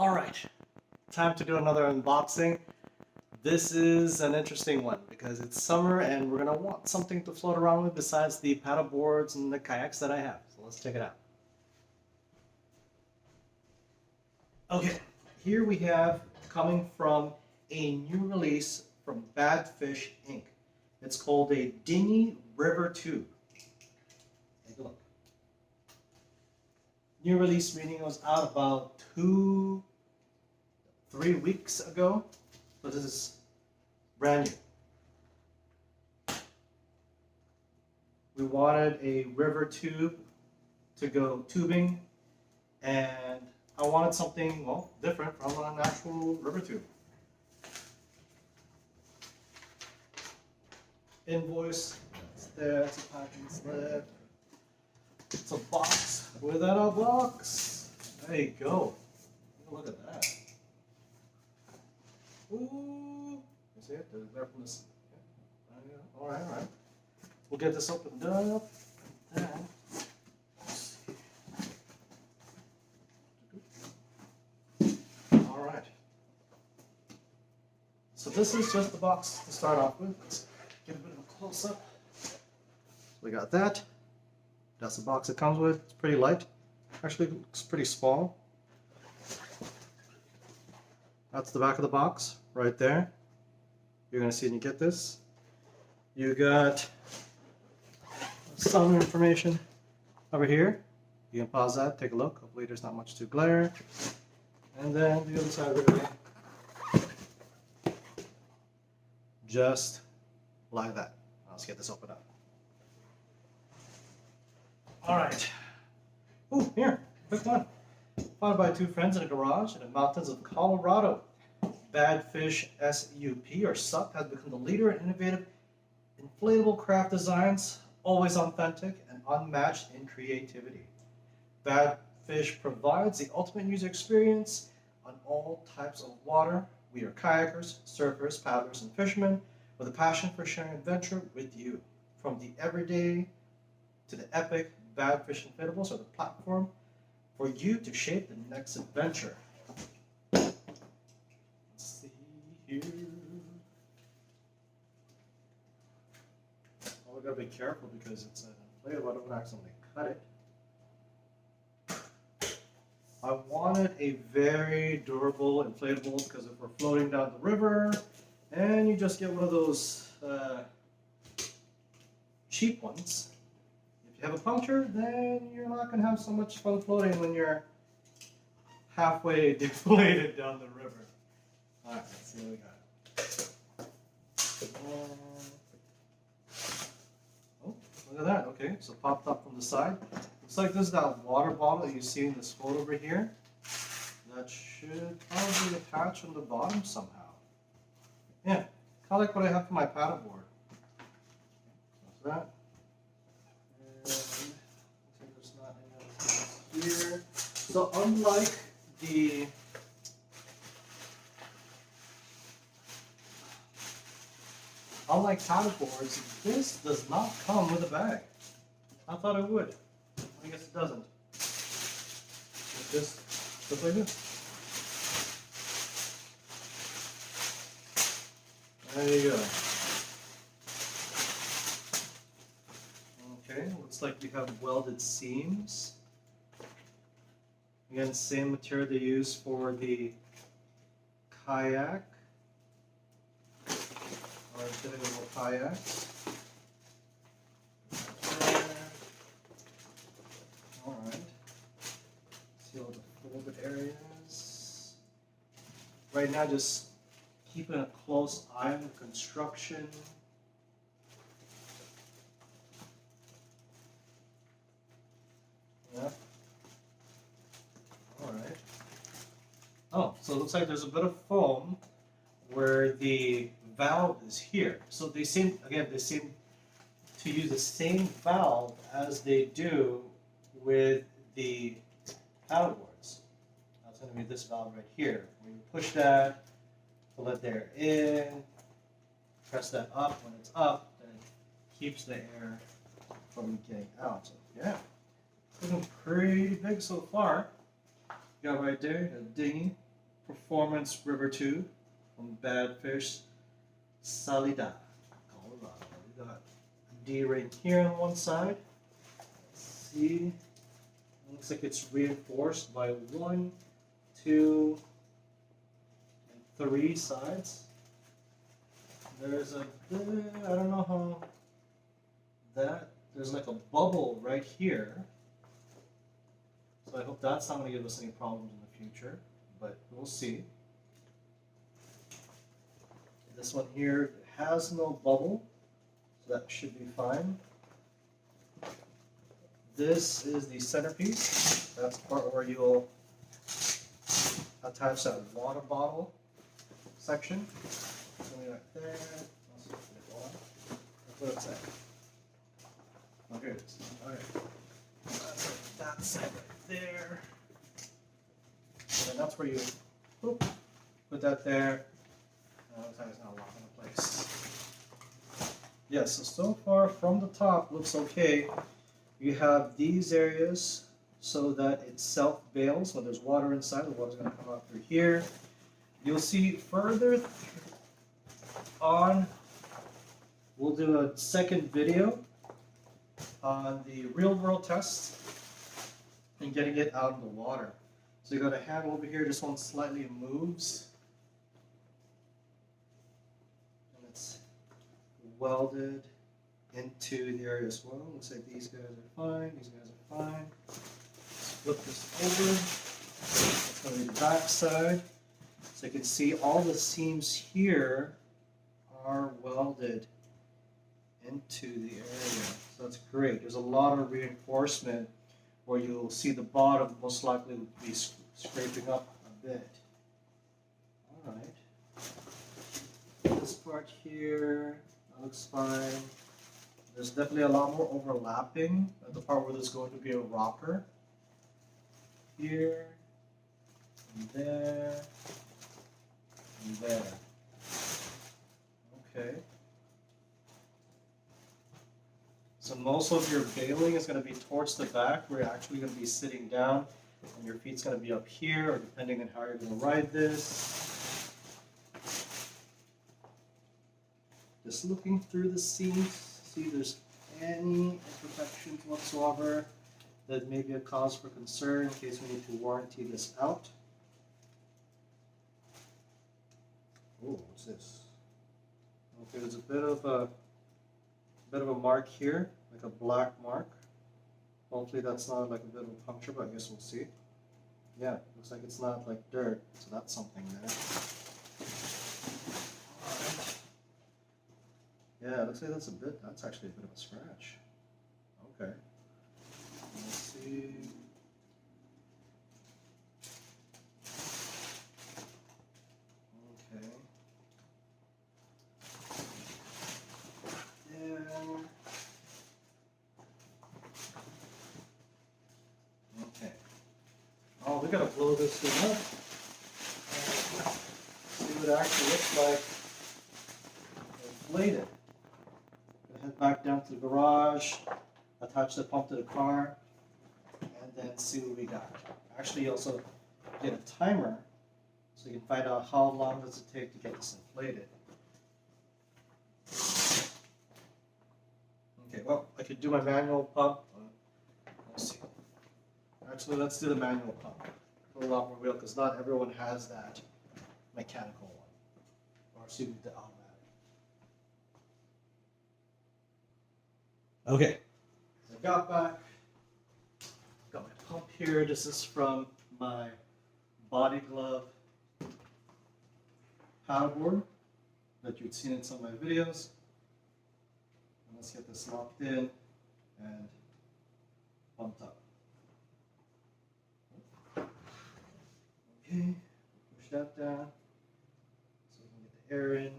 Alright, time to do another unboxing. This is an interesting one because it's summer and we're going to want something to float around with besides the paddle boards and the kayaks that I have. So let's check it out. Okay, here we have coming from a new release from Badfish Inc. It's called a Dingy River Tube. Take a look. New release meaning was out about 3 weeks ago. So this is brand new. We wanted a river tube to go tubing, and I wanted something, well, different from an actual river tube. Invoice, that's there, it's a packing slip. It's a box within a box. There you go. Look at that. Ooh. You see it? There's there from this. Yeah. Alright, alright. We'll get this opened up. And then. Alright. So this is just the box to start off with. Let's get a bit of a close up. We got that. That's the box it comes with. It's pretty light. Actually, it looks pretty small. That's the back of the box right there. You're going to see when you get this. You got some information over here. You can pause that, take a look. Hopefully there's not much to glare. And then the other side of it. Just like that. Let's get this opened up. Alright. Ooh, here, quick one. Found by two friends in a garage in the mountains of Colorado. Badfish SUP or SUP has become the leader in innovative inflatable craft designs, always authentic and unmatched in creativity. Badfish provides the ultimate user experience on all types of water. We are kayakers, surfers, paddlers, and fishermen with a passion for sharing adventure with you. From the everyday to the epic, Badfish Inflatables are the platform for you to shape the next adventure. Let's see here. Oh, we gotta be careful because it's an inflatable. I don't accidentally cut it. I wanted a very durable inflatable because if we're floating down the river and you just get one of those cheap ones, if you have a puncture, then you're not going to have so much fun floating when you're halfway deflated down the river. Alright, let's see what we got. Oh, look at that. Okay, so popped up from the side. Looks like this is that water bottle that you see in this photo over here. That should probably attach on the bottom somehow. Yeah, kind of like what I have for my paddleboard. That's that. There's not any other here. So unlike paddleboards, this does not come with a bag. I thought it would. I guess it doesn't. It's just like this. There you go. Okay, looks like we have welded seams. Again, same material they use for the kayak or typical kayaks. Alright. See all the folded areas. Right now, just keeping a close eye on the construction. Yeah. Alright. Oh, so it looks like there's a bit of foam where the valve is here. So they seem to use the same valve as they do with the paddleboards. That's going to be this valve right here. When you push that to let the air in, press that up. When it's up, then it keeps the air from getting out. So, yeah. Looking pretty big so far. You got right there, a dinghy. Performance River Tube from Badfish, Salida, Colorado. We got a D-ring here on one side. Let's see. Looks like it's reinforced by 1, 2, and 3 sides. There's a bit, I don't know how there's like a bubble right here. So I hope that's not going to give us any problems in the future, but we'll see. This one here has no bubble, so that should be fine. This is the centerpiece. That's the part where you'll attach that water bottle section. Something right there. That's what it's at. Oh, here it is. All right. That's like that side right there. And then that's where you put that there. Looks like it's not locking in place. Yes, so far from the top looks okay. You have these areas so that it self-bails when there's water inside. The water's going to come out through here. You'll see further on, we'll do a second video on the real-world test and getting it out of the water. So you got a handle over here, this one slightly moves. And it's welded into the area as well. Looks like these guys are fine, these guys are fine. Let's flip this over. That's going to be the back side. So you can see all the seams here are welded into the area. So that's great. There's a lot of reinforcement where you'll see the bottom most likely will be scraping up a bit. All right. This part here looks fine. There's definitely a lot more overlapping at the part where there's going to be a rocker. Here, and there, and there. Okay. So most of your bailing is going to be towards the back, where you're actually going to be sitting down, and your feet's going to be up here, or depending on how you're going to ride this. Just looking through the seams, see if there's any imperfections whatsoever that may be a cause for concern in case we need to warranty this out. Oh, what's this? Okay, there's a bit of a mark here, like a black mark. Hopefully that's not like a bit of a puncture, but I guess we'll see. Yeah, looks like it's not like dirt, so that's something there. Alright. Yeah, it looks like that's actually a bit of a scratch. Okay. Let's see. Okay. Okay. Oh, we gotta blow this thing up. See what it actually looks like. Inflated. Head back down to the garage, attach the pump to the car, and then see what we got. Actually, also get a timer so you can find out how long does it take to get this inflated. Okay, well, I could do my manual pump. Let's see. Actually, let's do the manual pump. A lot more real, because not everyone has that mechanical one. Or excuse me, the automatic. Okay, so I got back. Got my pump here. This is from my body glove paddleboard that you'd seen in some of my videos. And let's get this locked in and pumped up. Okay, push that down so we can get the air in.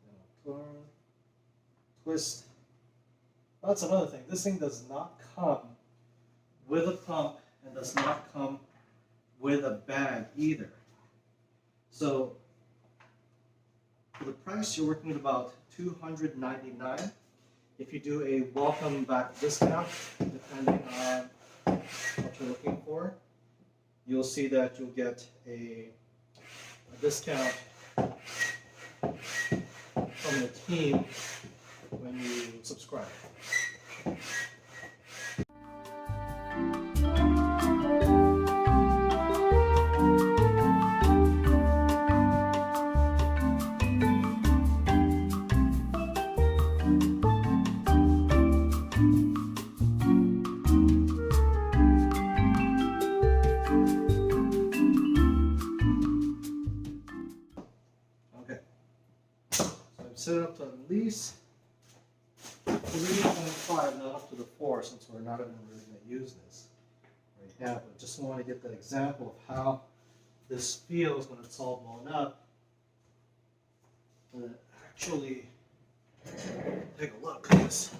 Then I'll turn, twist. Oh, that's another thing. This thing does not come with a pump and does not come with a bag either. So for the price, you're working at about $299. If you do a welcome back discount, depending on what you're looking for, you'll see that you'll get a discount from the team when you subscribe. Okay, so I've set it up to at least 3.5, not up to the 4, since we're not even really going to use this right now. But just want to get that example of how this feels when it's all blown up. And actually, take a look at this.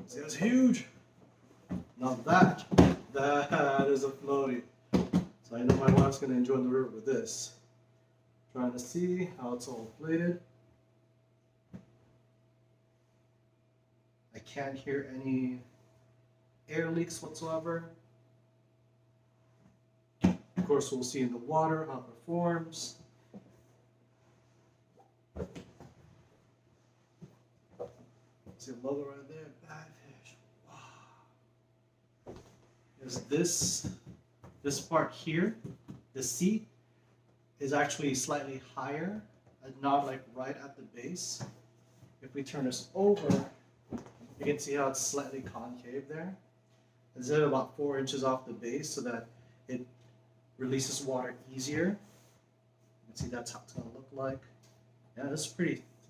See, it's huge. Now that is a floaty. So I know my wife's going to enjoy the river with this. Trying to see how it's all plated. I can't hear any air leaks whatsoever. Of course, we'll see in the water how it performs. See the logo right there, Badfish. Wow. Is this part here, the seat, is actually slightly higher and not like right at the base. If we turn this over, you can see how it's slightly concave there. It's about 4 inches off the base so that it releases water easier. You can see that's how it's going to look like. Yeah, this is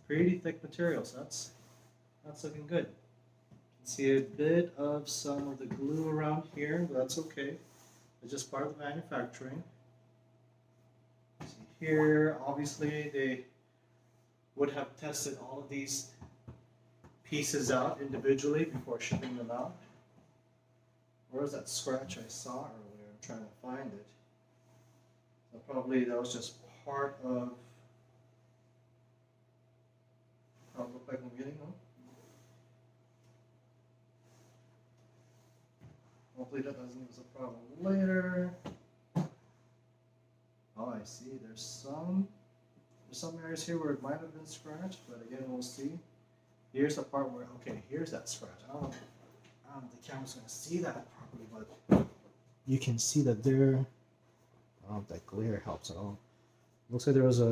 pretty thick material, so that's looking good. You can see a bit of some of the glue around here, but that's okay. It's just part of the manufacturing. See here, obviously they would have tested all of these pieces out individually before shipping them out. Where was that scratch I saw earlier? I'm trying to find it. So probably that was just part of how it looked like in the beginning. Huh? Hopefully that doesn't give us a problem later. Oh, I see. There's some areas here where it might have been scratched, but again, we'll see. Here's the part where, okay, here's that scratch. I don't know if the camera's going to see that properly, but you can see that there. I don't know if that glare helps at all. Looks like there was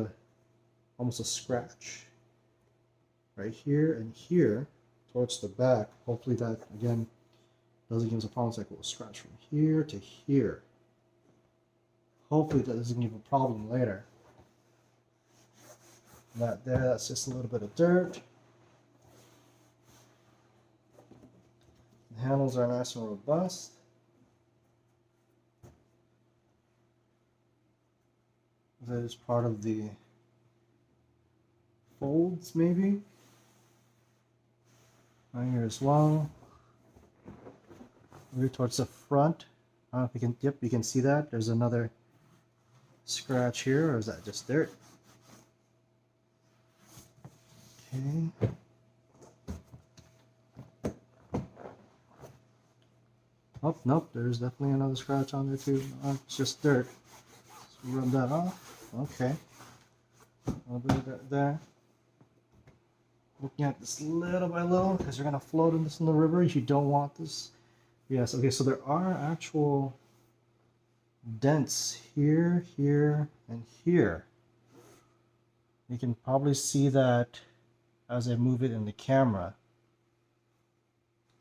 almost a scratch right here and here towards the back. Hopefully that, again, doesn't give us a problem. It's like a little scratch from here to here. Hopefully that doesn't give a problem later. That there, that's just a little bit of dirt. The handles are nice and robust. That is part of the folds, maybe. Right here as well. Over towards the front. I don't know if you can, yep, you can see that. There's another scratch here, or is that just dirt? Okay. Oh, nope, there's definitely another scratch on there too. It's just dirt. So rub that off. Okay. A little bit of dirt there. Looking at this little by little, because you're going to float in this in the river. You don't want this. Yes, okay, so there are actual dents here, here, and here. You can probably see that as I move it in the camera.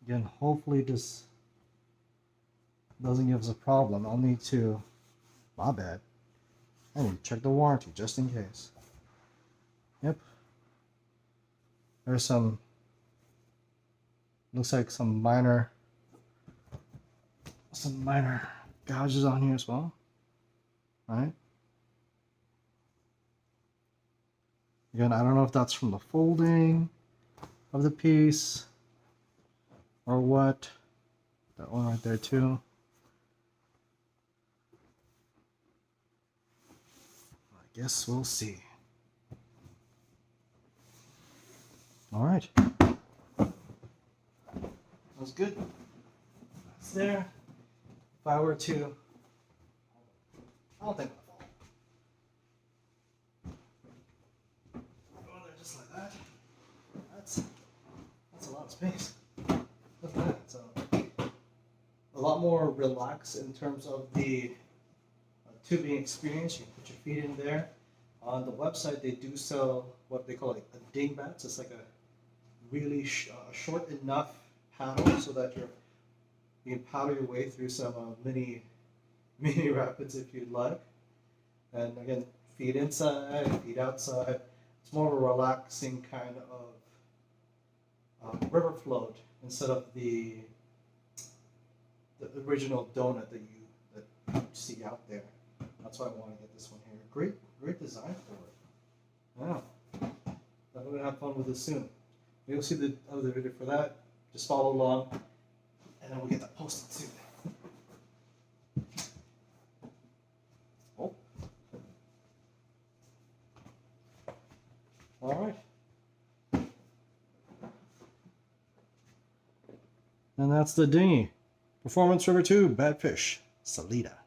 Again, hopefully this doesn't give us a problem. I'll need to, my bad, I need to check the warranty just in case. Yep. There's some, looks like some minor gouges on here as well. Right? Again, I don't know if that's from the folding of the piece or what. That one right there too. I guess we'll see. All right. That's good. That's there. If I were to, I'll I don't think I'll fall. Go in there just like that. That's a lot of space. Look at that. So a lot more relaxed in terms of the tubing experience. You can put your feet in there. On the website, they do sell what they call like a dingbat. So it's like a really short enough paddle so that you can paddle your way through some mini rapids if you'd like. And again, feet inside, feet outside. It's more of a relaxing kind of river float instead of the original donut that you see out there. That's why I want to get this one here. Great design for it. Yeah, I'm gonna have fun with this soon. You'll see the other video for that. Just follow along, and then we'll get that posted soon. Oh. All right. And that's the Dingy. Performance River 2, Badfish, Salida.